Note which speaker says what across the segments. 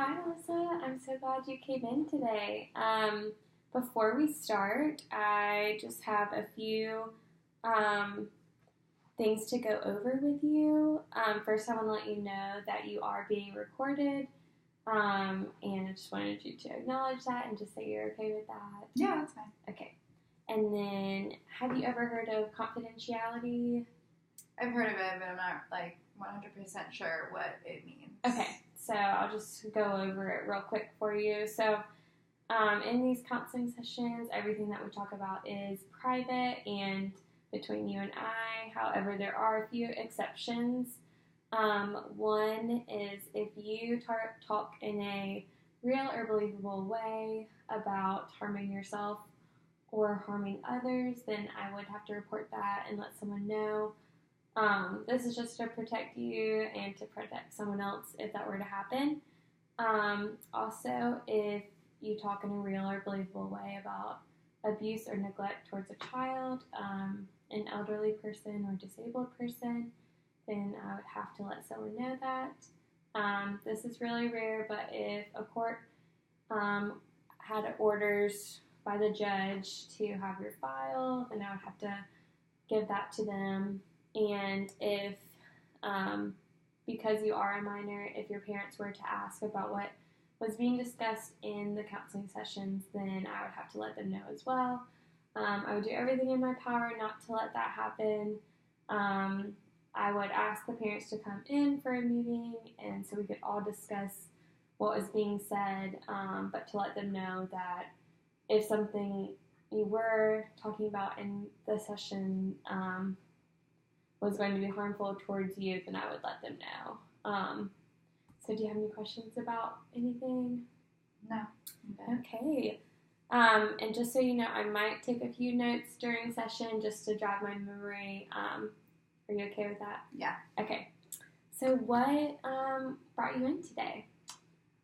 Speaker 1: Hi, Melissa. I'm so glad you came in today. Before we start, I just have a few um, things to go over with you. First, I want to let you know that you are being recorded, and I just wanted you to acknowledge that and just say you're okay with that.
Speaker 2: Yeah, that's fine.
Speaker 1: Okay. And then, have you ever heard of confidentiality?
Speaker 2: I've heard of it, but I'm not 100% sure what it means.
Speaker 1: Okay, so I'll just go over it real quick for you. So, in these counseling sessions, everything that we talk about is private and between you and I. However, there are a few exceptions. One is if you talk in a real or believable way about harming yourself or harming others, then I would have to report that and let someone know. This is just to protect you and to protect someone else if that were to happen. Also, if you talk in a real or believable way about abuse or neglect towards a child, an elderly person or disabled person, then I would have to let someone know that. This is really rare, but if a court had orders by the judge to have your file, then I would have to give that to them. And if, because you are a minor, if your parents were to ask about what was being discussed in the counseling sessions, then I would have to let them know as well. I would do everything in my power not to let that happen. I would ask the parents to come in for a meeting, and so we could all discuss what was being said, but to let them know that if something you were talking about in the session was going to be harmful towards you, then I would let them know. So do you have any questions about anything?
Speaker 2: No.
Speaker 1: Okay. And just so you know, I might take a few notes during session just to jog my memory. Are you okay with that?
Speaker 2: Yeah.
Speaker 1: Okay. So what brought you in today?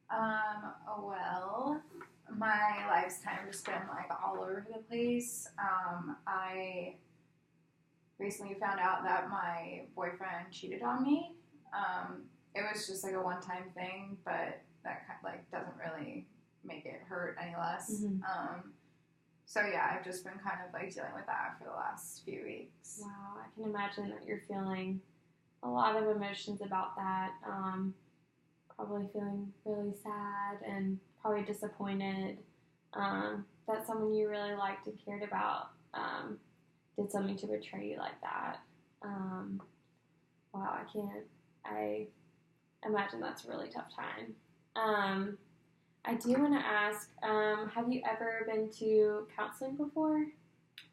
Speaker 2: Well, my life's kind of just been all over the place. I recently found out that my boyfriend cheated on me. It was just a one-time thing, but that doesn't really make it hurt any less.
Speaker 1: Mm-hmm.
Speaker 2: So yeah, I've just been kind of dealing with that for the last few weeks.
Speaker 1: Wow, I can imagine that you're feeling a lot of emotions about that. Probably feeling really sad and probably disappointed that someone you really liked and cared about did something to betray you like that. Wow, I imagine that's a really tough time. I do want to ask, have you ever been to counseling before?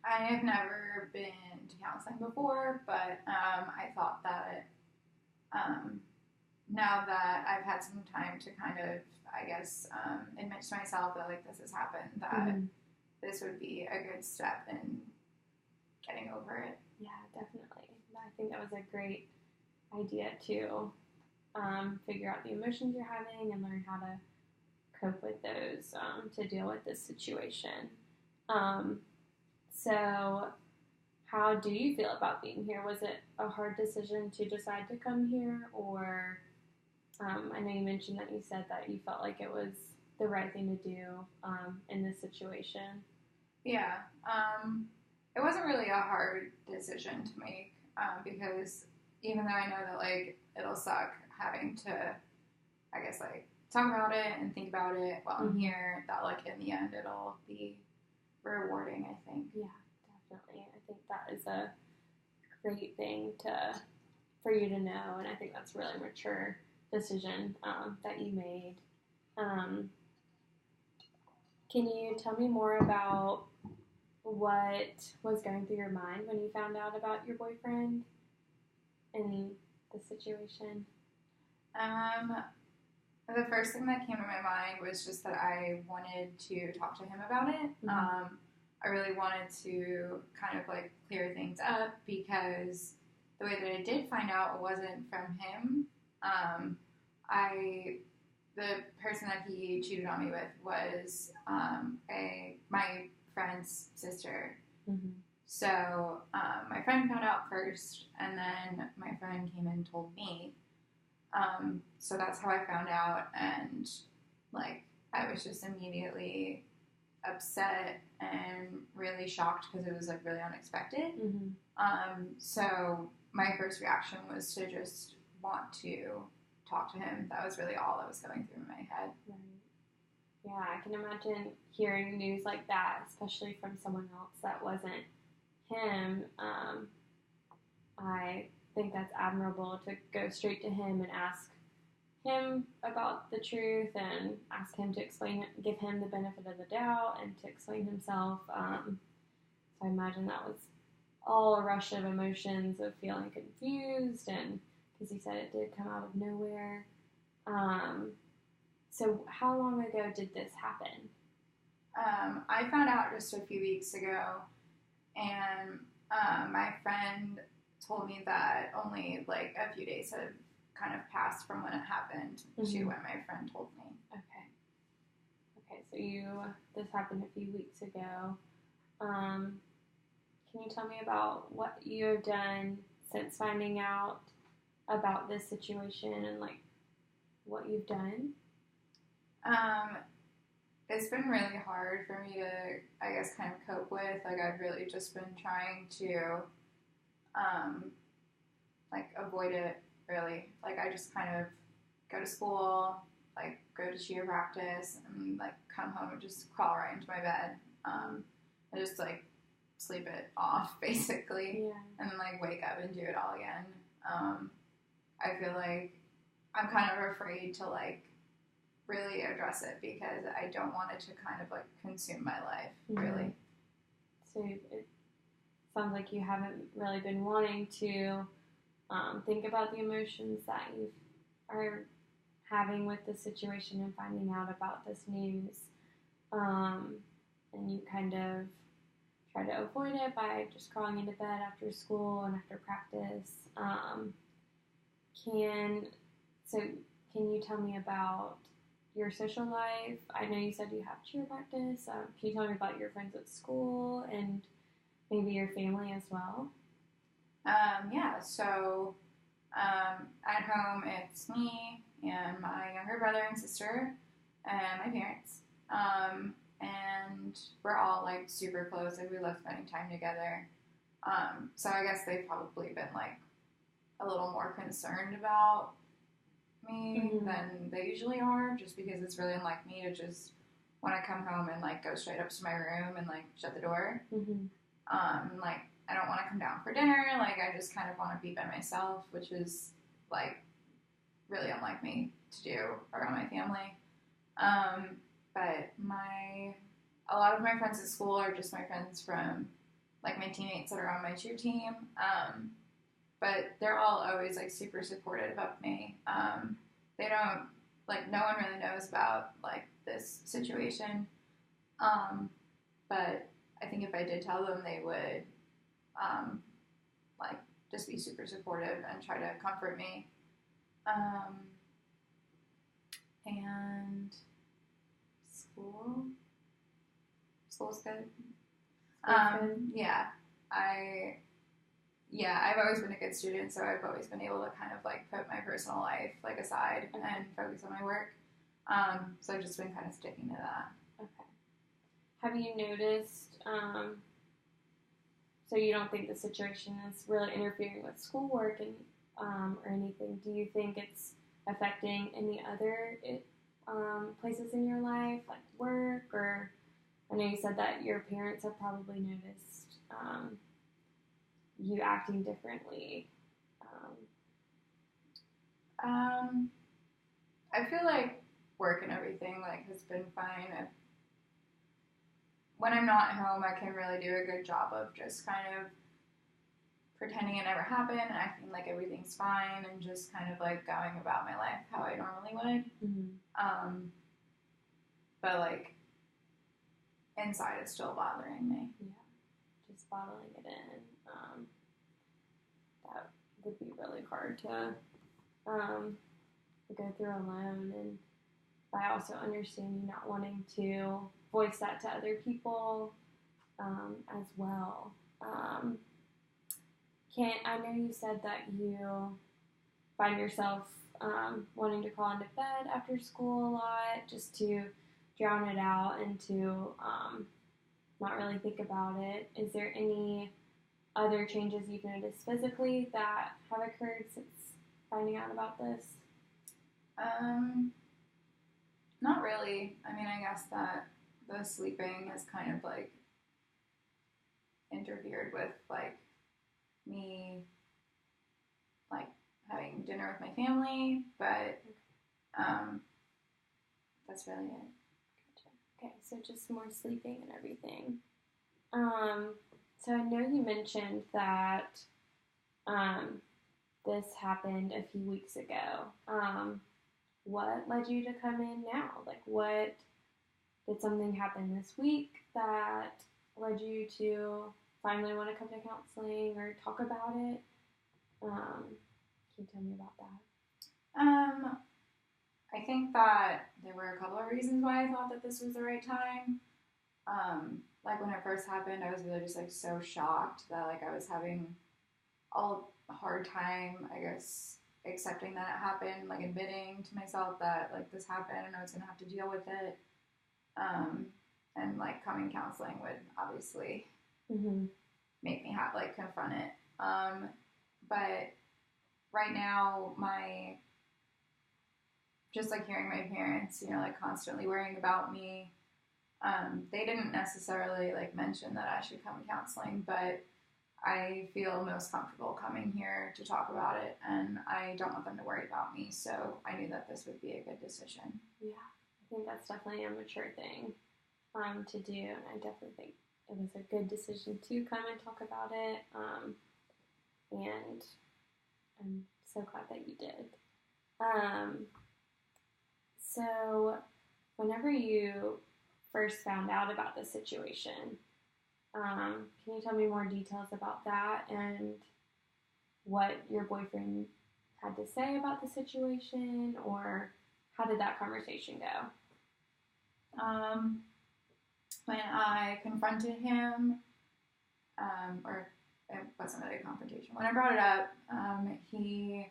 Speaker 2: I have never been to counseling before, but I thought that now that I've had some time to kind of, I guess, admit to myself that this has happened, that this would be a good step in getting over it.
Speaker 1: Yeah, definitely. I think that was a great idea to figure out the emotions you're having and learn how to cope with those to deal with this situation. So how do you feel about being here? Was it a hard decision to decide to come here, or I know you mentioned that you said that you felt like it was the right thing to do in this situation.
Speaker 2: Yeah. It wasn't really a hard decision to make because even though I know that it'll suck having to, I guess, talk about it and think about it while I'm here, that in the end it'll be rewarding, I think.
Speaker 1: Yeah, definitely. I think that is a great thing for you to know, and I think that's a really mature decision that you made. Can you tell me more about what was going through your mind when you found out about your boyfriend and the situation?
Speaker 2: The first thing that came to my mind was just that I wanted to talk to him about it.
Speaker 1: Mm-hmm.
Speaker 2: I really wanted to kind of clear things up because the way that I did find out wasn't from him. The person that he cheated on me with was my friend's sister.
Speaker 1: Mm-hmm.
Speaker 2: So my friend found out first, and then my friend came and told me. So that's how I found out, and like, I was just immediately upset and really shocked because it was, like, really unexpected. So my first reaction was to just want to talk to him. That was really all that was going through my head.
Speaker 1: Right. Yeah, I can imagine hearing news like that, especially from someone else that wasn't him. I think that's admirable to go straight to him and ask him about the truth and ask him to explain it, give him the benefit of the doubt and to explain himself. So I imagine that was all a rush of emotions of feeling confused, and because he said it did come out of nowhere. So how long ago did this happen?
Speaker 2: I found out just a few weeks ago, and my friend told me that only like a few days had kind of passed from when it happened to when my friend told me.
Speaker 1: Okay, so this happened a few weeks ago. Can you tell me about what you have done since finding out about this situation and like what you've done?
Speaker 2: It's been really hard for me to, I guess, kind of cope with. Like, I've really just been trying to, like, avoid it, really. Like, I just kind of go to school, like, go to cheer practice, and, like, come home and just crawl right into my bed. And just, like, sleep it off, basically.
Speaker 1: Yeah.
Speaker 2: And then, like, wake up and do it all again. I feel like I'm kind of afraid to, like, really address it because I don't want it to kind of like consume my life, really.
Speaker 1: So it sounds like you haven't really been wanting to think about the emotions that you are having with the situation and finding out about this news, and you kind of try to avoid it by just crawling into bed after school and after practice. Can you tell me about your social life? I know you said you have cheer practice. Can you tell me about your friends at school and maybe your family as well?
Speaker 2: Yeah, so at home it's me and my younger brother and sister and my parents. And we're all like super close. Like, we love spending time together. So I guess they've probably been like a little more concerned about me than they usually are, just because it's really unlike me to just want to come home and like go straight up to my room and like shut the door. Like, I don't want to come down for dinner. Like, I just kind of want to be by myself, which is like really unlike me to do around my family. But a lot of my friends at school are just my friends from like my teammates that are on my cheer team. But they're all always like super supportive of me. They don't, like, no one really knows about like this situation. But I think if I did tell them, they would like just be super supportive and try to comfort me. And school's good. I've always been a good student, so I've always been able to kind of like put my personal life like aside and focus on my work. So I've just been kind of sticking to that.
Speaker 1: Okay. Have you noticed, so you don't think the situation is really interfering with schoolwork and or anything? Do you think it's affecting any other places in your life, like work, or I know you said that your parents have probably noticed you acting differently.
Speaker 2: I feel like work and everything like has been fine. When I'm not home, I can really do a good job of just kind of pretending it never happened and acting like everything's fine and just kind of like going about my life how I normally would. But like inside, it's still bothering me.
Speaker 1: Yeah, just bottling it in. That would be really hard to go through alone, and I also understand you not wanting to voice that to other people as well. I know you said that you find yourself wanting to crawl into bed after school a lot just to drown it out and to not really think about it. Is there any other changes you've noticed physically that have occurred since finding out about this?
Speaker 2: Not really. I mean, I guess that the sleeping has kind of like interfered with like me like having dinner with my family, but that's really it.
Speaker 1: Gotcha. Okay, so just more sleeping and everything. So I know you mentioned that this happened a few weeks ago. What led you to come in now? Like, what did something happen this week that led you to finally want to come to counseling or talk about it? Can you tell me about that?
Speaker 2: I think that there were a couple of reasons why I thought that this was the right time. Like when it first happened, I was really just like so shocked that like I was having a hard time, I guess, accepting that it happened, like admitting to myself that like this happened and I was gonna have to deal with it. And like coming counseling would obviously make me like confront it. But right now, just like hearing my parents, you know, like constantly worrying about me, they didn't necessarily like mention that I should come to counseling, but I feel most comfortable coming here to talk about it, and I don't want them to worry about me, so I knew that this would be a good decision.
Speaker 1: Yeah, I think that's definitely a mature thing to do, and I definitely think it was a good decision to come and talk about it, and I'm so glad that you did. So whenever you first found out about the situation, can you tell me more details about that and what your boyfriend had to say about the situation, or how did that conversation go?
Speaker 2: When I confronted him, or it wasn't really a confrontation. When I brought it up, he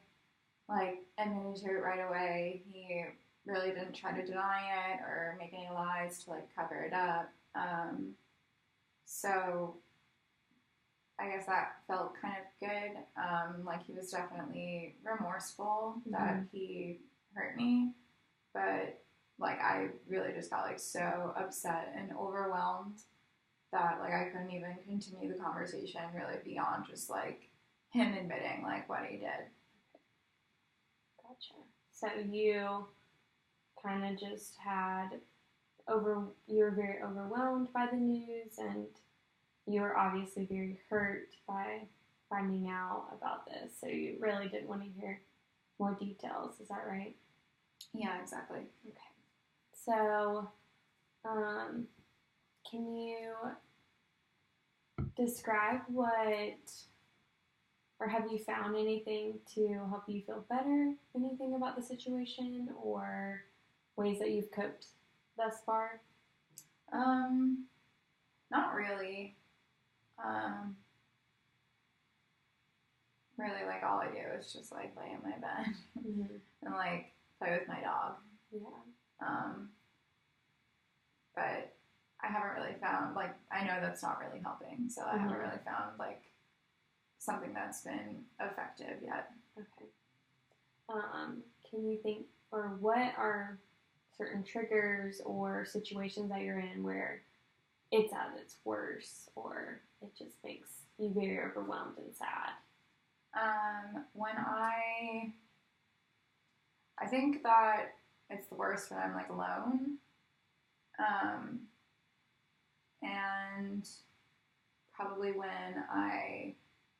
Speaker 2: like admitted to it right away. He really didn't try to deny it or make any lies to like cover it up. So I guess that felt kind of good. Like he was definitely remorseful that he hurt me, but like I really just got like so upset and overwhelmed that like I couldn't even continue the conversation really beyond just like him admitting like what he did.
Speaker 1: Gotcha. So you kind of just you were very overwhelmed by the news, and you were obviously very hurt by finding out about this, so you really didn't want to hear more details. Is that right?
Speaker 2: Yeah, exactly.
Speaker 1: Okay. So, can you describe or have you found anything to help you feel better? Anything about the situation, or ways that you've coped thus far?
Speaker 2: Not really. Really, like all I do is just like lay in my bed and like play with my dog.
Speaker 1: Yeah.
Speaker 2: But I haven't really found like I know that's not really helping, so I haven't really found like something that's been effective yet.
Speaker 1: Okay. Can you think, or what are certain triggers or situations that you're in where it's at its worst, or it just makes you very overwhelmed and sad?
Speaker 2: When I think that it's the worst when I'm like alone, and probably when I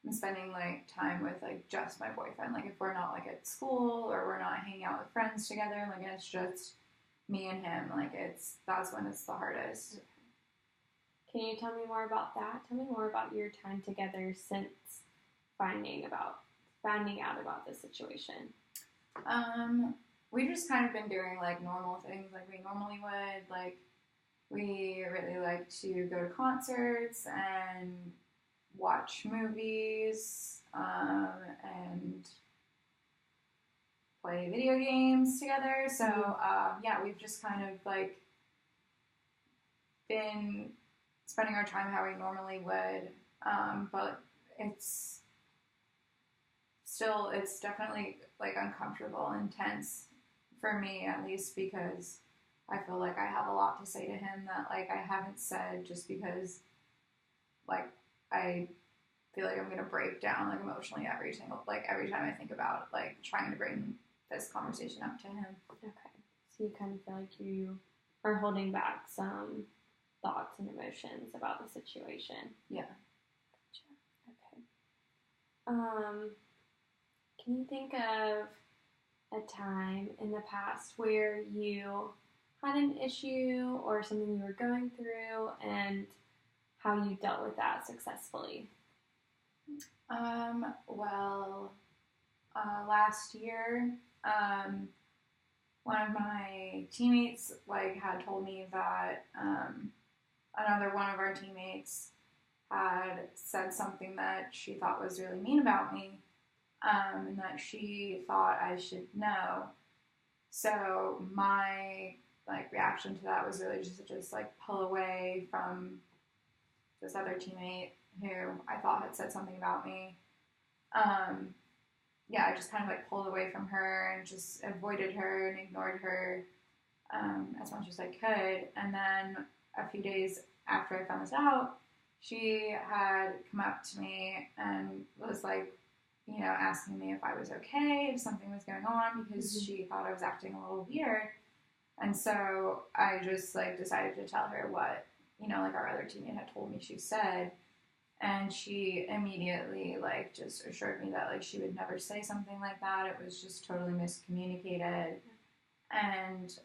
Speaker 2: am spending like time with like just my boyfriend, like if we're not like at school or we're not hanging out with friends together, like it's just me and him, like that's when it's the hardest.
Speaker 1: Can you tell me more about that? Tell me more about your time together since finding out about the situation.
Speaker 2: We just kind of been doing like normal things like we normally would. Like we really like to go to concerts and watch movies, and play video games together. So yeah, we've just kind of like been spending our time how we normally would, but it's definitely like uncomfortable and tense for me, at least, because I feel like I have a lot to say to him that like I haven't said, just because like I feel like I'm gonna break down like emotionally every time I think about like trying to bring this conversation up to him.
Speaker 1: Okay, so you kind of feel like you are holding back some thoughts and emotions about the situation.
Speaker 2: Yeah.
Speaker 1: Gotcha. Okay. Can you think of a time in the past where you had an issue or something you were going through, and how you dealt with that successfully?
Speaker 2: Well, last year, one of my teammates like had told me that another one of our teammates had said something that she thought was really mean about me, and that she thought I should know. So my like reaction to that was really just like pull away from this other teammate who I thought had said something about me. Yeah, I just kind of like pulled away from her and just avoided her and ignored her as much as I could. And then a few days after I found this out, she had come up to me and was like, you know, asking me if I was okay, if something was going on, because she thought I was acting a little weird. And so I just like decided to tell her what, you know, like our other teammate had told me she said. And she immediately like just assured me that like she would never say something like that. It was just totally miscommunicated. And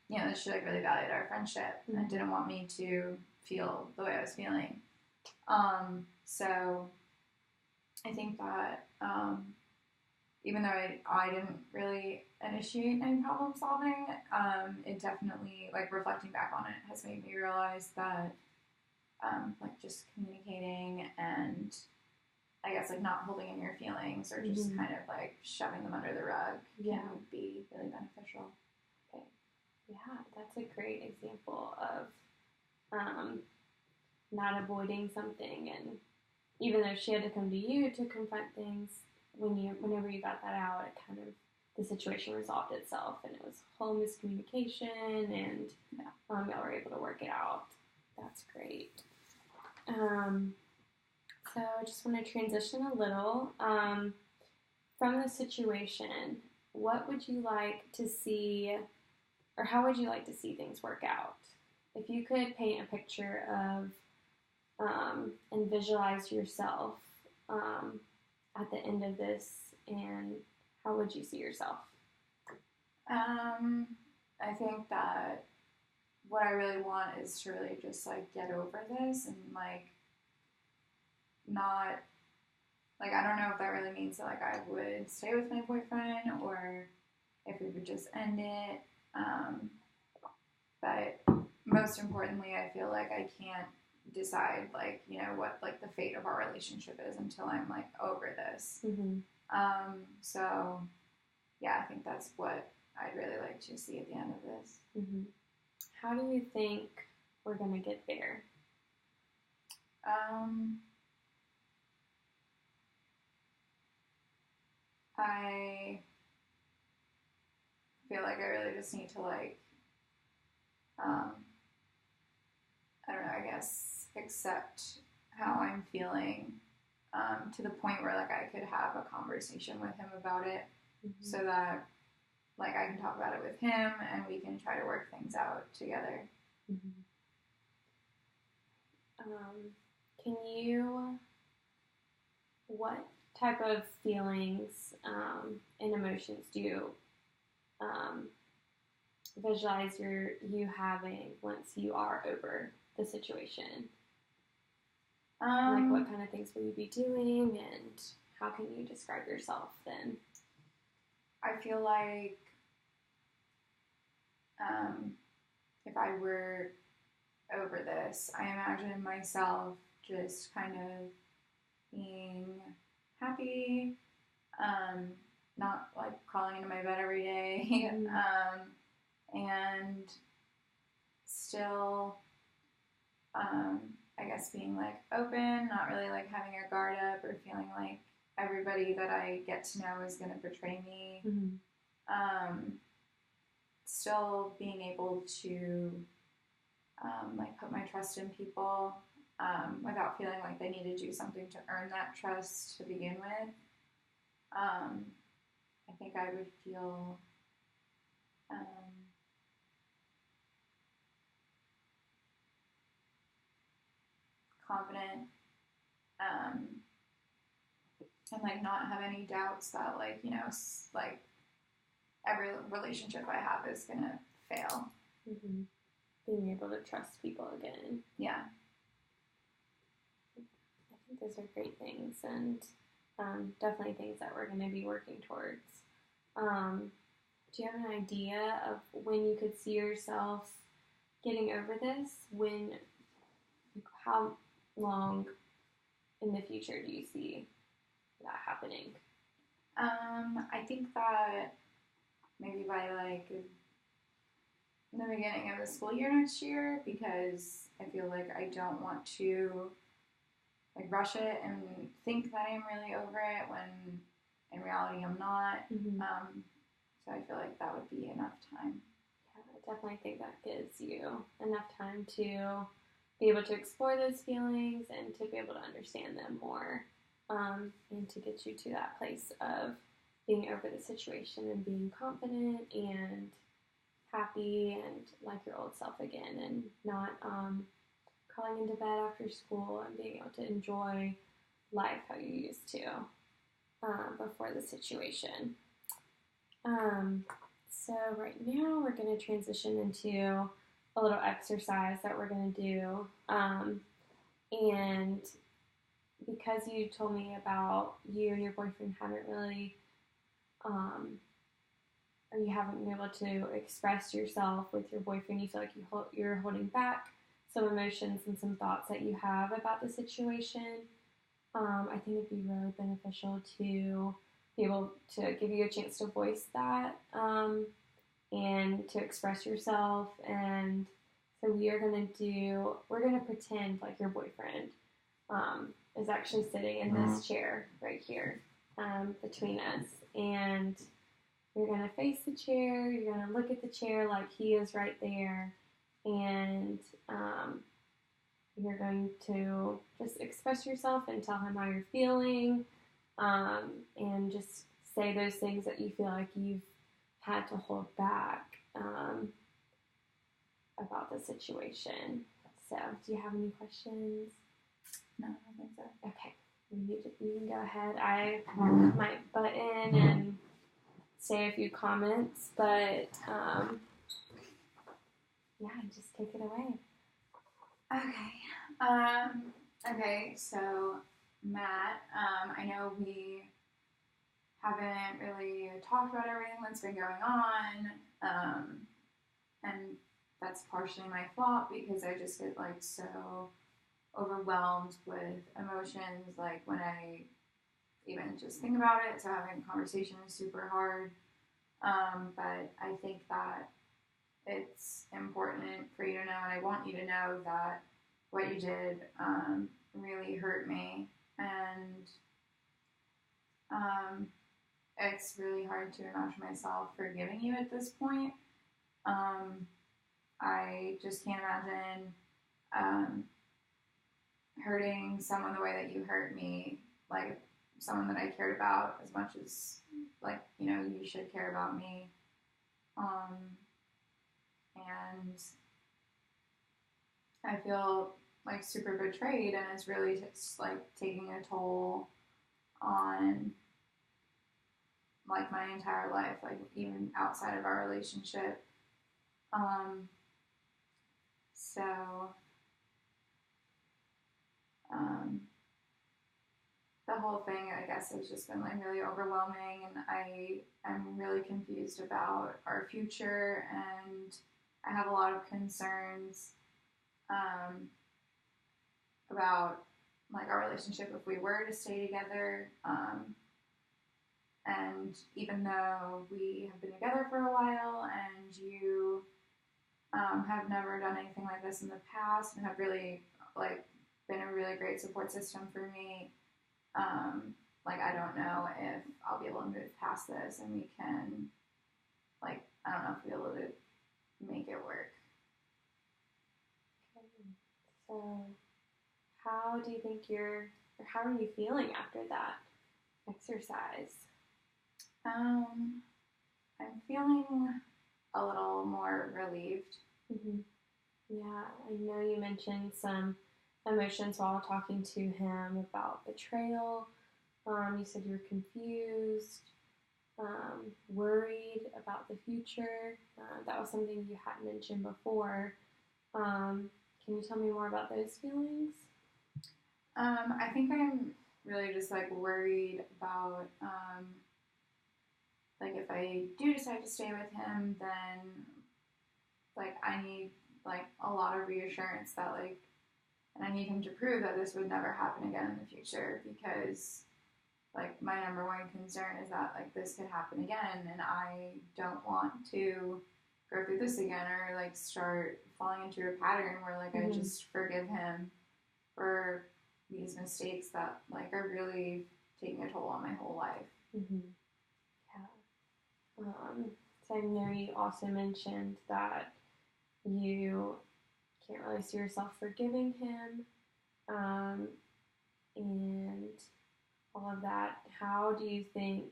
Speaker 2: you know, that she like really valued our friendship and didn't want me to feel the way I was feeling. So I think that even though I didn't really initiate any problem solving, it definitely, like reflecting back on it, has made me realize that like just communicating and I guess like not holding in your feelings or just kind of like shoving them under the rug can be really beneficial.
Speaker 1: Okay. Yeah, that's a great example of not avoiding something, and even though she had to come to you to confront things, whenever you got that out, it kind of, the situation resolved itself, and it was whole miscommunication, and y'all were able to work it out. That's great. So I just want to transition a little from the situation. What would you like to see, or how would you like to see things work out? If you could paint a picture of and visualize yourself at the end of this, and how would you see yourself?
Speaker 2: I think that what I really want is to really just like get over this and like not like, I don't know if that really means that like I would stay with my boyfriend or if we would just end it. But most importantly, I feel like I can't decide like, you know, what like the fate of our relationship is until I'm like over this. So yeah, I think that's what I'd really like to see at the end of this.
Speaker 1: How do you think we're gonna get there?
Speaker 2: I feel like I really just need to like I don't know, I guess accept how I'm feeling to the point where like I could have a conversation with him about it, so that like I can talk about it with him and we can try to work things out together.
Speaker 1: Can you, what type of feelings and emotions do you visualize you having once you are over the situation? Like what kind of things will you be doing, and how can you describe yourself then?
Speaker 2: I feel like if I were over this, I imagine myself just kind of being happy, not like crawling into my bed every day. And still, I guess being like open, not really like having your guard up or feeling like everybody that I get to know is going to betray me. Still being able to like put my trust in people without feeling like they need to do something to earn that trust to begin with. I think I would feel confident and like not have any doubts that like, you know, like every relationship I have is gonna fail.
Speaker 1: Being able to trust people again.
Speaker 2: Yeah.
Speaker 1: I think those are great things, and definitely things that we're going to be working towards. Do you have an idea of when you could see yourself getting over this? How long in the future do you see that happening?
Speaker 2: I think that maybe by like the beginning of the school year next year, because I feel like I don't want to like rush it and think that I'm really over it when in reality I'm not. So I feel like that would be enough time.
Speaker 1: Yeah, I definitely think that gives you enough time to be able to explore those feelings and to be able to understand them more, and to get you to that place of being over the situation and being confident and happy and like your old self again, and not crawling into bed after school, and being able to enjoy life how you used to before the situation. So right now we're going to transition into a little exercise that we're going to do. And because you told me about you and your boyfriend haven't really, or you haven't been able to express yourself with your boyfriend, you feel like you're holding back some emotions and some thoughts that you have about the situation. I think it'd be really beneficial to be able to give you a chance to voice that, and to express yourself. And so we're going to pretend like your boyfriend is actually sitting in this chair right here between us. And you're going to face the chair, you're going to look at the chair like he is right there, and you're going to just express yourself and tell him how you're feeling, and just say those things that you feel like you've had to hold back about the situation. So, do you have any questions?
Speaker 2: No, I don't think so.
Speaker 1: Okay, you can go ahead. I might butt in and say a few comments, but yeah, just take it away.
Speaker 2: Okay, so Matt, I know we haven't really talked about everything that's been going on, and that's partially my fault because I just get like so overwhelmed with emotions, like when I even just think about it, so having a conversation is super hard, but I think that it's important for you to know, and I want you to know that what you did really hurt me, and it's really hard to imagine myself forgiving you at this point. I just can't imagine hurting someone the way that you hurt me, like someone that I cared about as much as, like, you know, you should care about me. And I feel like super betrayed, and it's really just like taking a toll on like my entire life, like even outside of our relationship. The whole thing, I guess, has just been like really overwhelming, and I am really confused about our future, and I have a lot of concerns about like our relationship if we were to stay together. And even though we have been together for a while and you have never done anything like this in the past and have really like been a really great support system for me, like I don't know if I'll be able to move past this and we can like I don't know if we'll be able to make it work.
Speaker 1: Okay. So, how do you think how are you feeling after that exercise?
Speaker 2: I'm feeling a little more relieved.
Speaker 1: Mm-hmm. Yeah, I know you mentioned some emotions while talking to him about betrayal. You said you were confused, worried about the future. That was something you hadn't mentioned before. Can you tell me more about those feelings?
Speaker 2: I think I'm really just like worried about like if I do decide to stay with him, then like I need like a lot of reassurance that like and I need him to prove that this would never happen again in the future because like my number one concern is that like this could happen again and I don't want to go through this again or like start falling into a pattern where like I just forgive him for these mistakes that like are really taking a toll on my whole life.
Speaker 1: Mm-hmm. Yeah. So I know you also mentioned that you can't really see yourself forgiving him, and all of that. How do you think,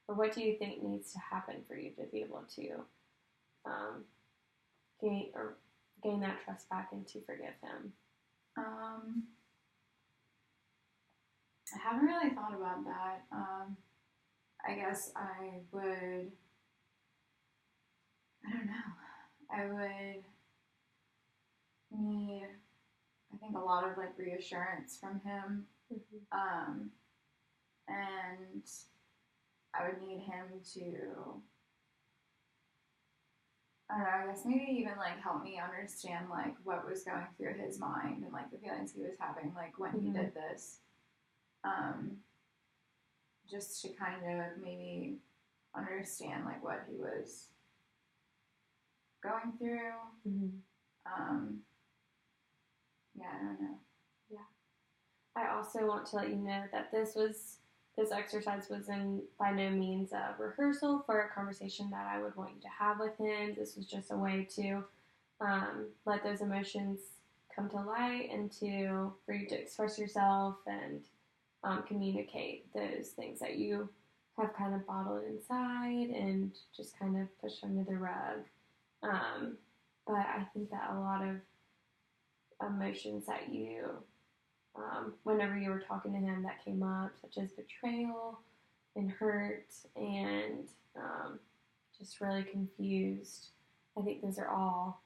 Speaker 1: or what do you think needs to happen for you to be able to um, gain that trust back and to forgive him?
Speaker 2: I haven't really thought about that. I guess I would. I don't know. I would need, I think, a lot of like reassurance from him, and I would need him to. I don't know. I guess maybe even like help me understand like what was going through his mind and like the feelings he was having like when he did this. Just to kind of maybe understand like what he was going through. Yeah, I don't know.
Speaker 1: Yeah. I also want to let you know that this exercise was by no means a rehearsal for a conversation that I would want you to have with him. This was just a way to let those emotions come to light and for you to express yourself and communicate those things that you have kind of bottled inside and just kind of pushed under the rug. But I think that a lot of emotions that you, whenever you were talking to him, that came up, such as betrayal and hurt and just really confused. I think those are all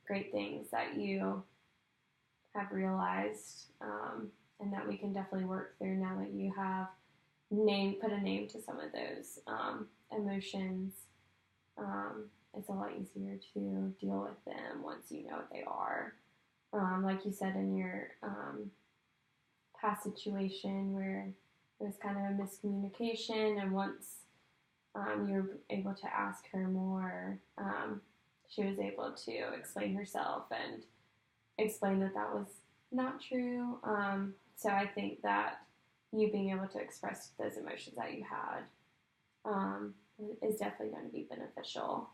Speaker 1: great things that you have realized and that we can definitely work through now that you have put a name to some of those emotions. It's a lot easier to deal with them once you know what they are. Like you said in your past situation where it was kind of a miscommunication, and once you were able to ask her more, she was able to explain herself and explain that that was not true. So I think that you being able to express those emotions that you had is definitely going to be beneficial.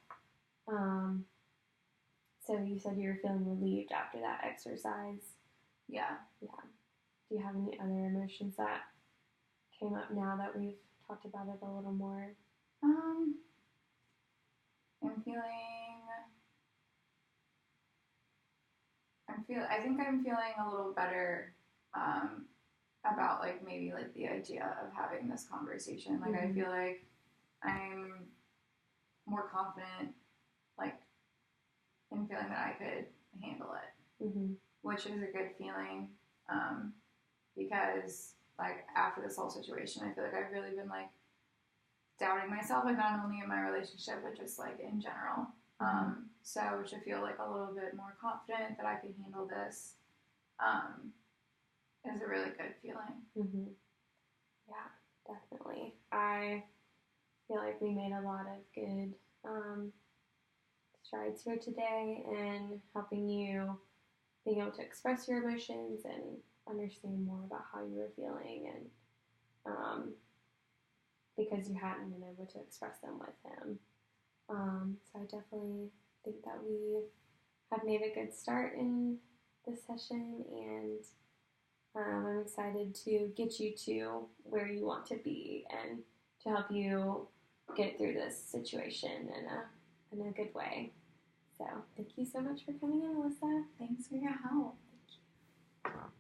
Speaker 1: So you said you were feeling relieved after that exercise.
Speaker 2: Yeah.
Speaker 1: Yeah. Do you have any other emotions that came up now that we've talked about it a little more?
Speaker 2: I think I'm feeling a little better about like maybe like the idea of having this conversation. Like I feel like I'm more confident like in feeling that I could handle it, which is a good feeling because like after this whole situation, I feel like I've really been like doubting myself, like not only in my relationship but just like in general. So to feel like a little bit more confident that I can handle this is a really good feeling.
Speaker 1: Yeah. definitely. I feel like we made a lot of good strides here today in helping you being able to express your emotions and understand more about how you were feeling, and because you hadn't been able to express them with him. So I definitely think that we have made a good start in this session, and I'm excited to get you to where you want to be and to help you get through this situation in a good way. So thank you so much for coming in, Alyssa.
Speaker 2: Thanks for your help.
Speaker 1: Thank you.